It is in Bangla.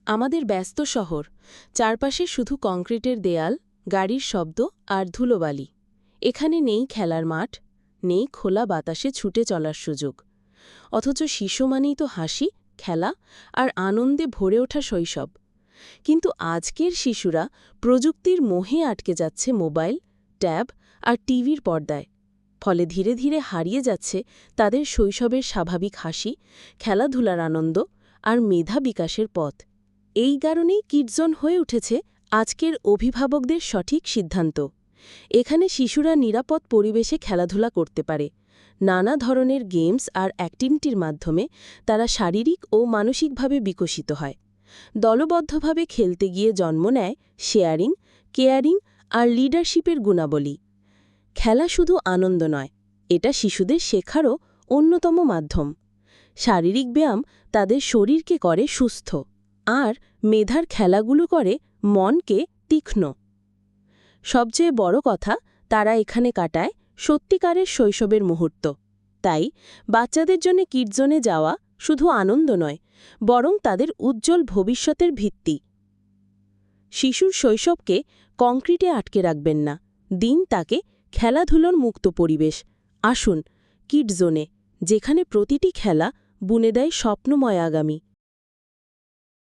আমাদের ব্যস্ত শহর, চারপাশে শুধু কংক্রিটের দেয়াল, গাড়ির শব্দ আর ধুলোবালি। এখানে নেই খেলার মাঠ, নেই খোলা বাতাসে ছুটে চলার সুযোগ। অথচ শিশু মানেই তো হাসি, খেলা আর আনন্দে ভরে ওঠা শৈশব। কিন্তু আজকের শিশুরা প্রযুক্তির মোহে আটকে যাচ্ছে মোবাইল, ট্যাব আর টিভির পর্দায়। ফলে ধীরে ধীরে হারিয়ে যাচ্ছে তাদের শৈশবের স্বাভাবিক হাসি, খেলাধুলার আনন্দ আর মেধা বিকাশের পথ। এই কারণেই কিডজোন হয়ে উঠেছে আজকের অভিভাবকদের সঠিক সিদ্ধান্ত। এখানে শিশুরা নিরাপদ পরিবেশে খেলাধুলা করতে পারে। নানা ধরনের গেমস আর অ্যাক্টিভিটির মাধ্যমে তারা শারীরিক ও মানসিকভাবে বিকশিত হয়। দলবদ্ধভাবে খেলতে গিয়ে জন্ম নেয় শেয়ারিং, কেয়ারিং আর লিডারশিপের গুণাবলী। খেলা শুধু আনন্দ নয়, এটা শিশুদের শেখারও অন্যতম মাধ্যম। শারীরিক ব্যায়াম তাদের শরীরকে করে সুস্থ, আর মেধার খেলাগুলো করে মনকে তীক্ষ্ণ। সবচেয়ে বড় কথা, তারা এখানে কাটায় সত্যিকারের শৈশবের মুহূর্ত। তাই বাচ্চাদের জন্য কিডজোনে যাওয়া শুধু আনন্দ নয়, বরং তাদের উজ্জ্বল ভবিষ্যতের ভিত্তি। শিশুর শৈশবকে কংক্রিটে আটকে রাখবেন না, দিন তাকে খেলাধুলোর মুক্ত পরিবেশ। আসুন কিডজোনে, যেখানে প্রতিটি খেলা বুনে দেয় স্বপ্নময় আগামী।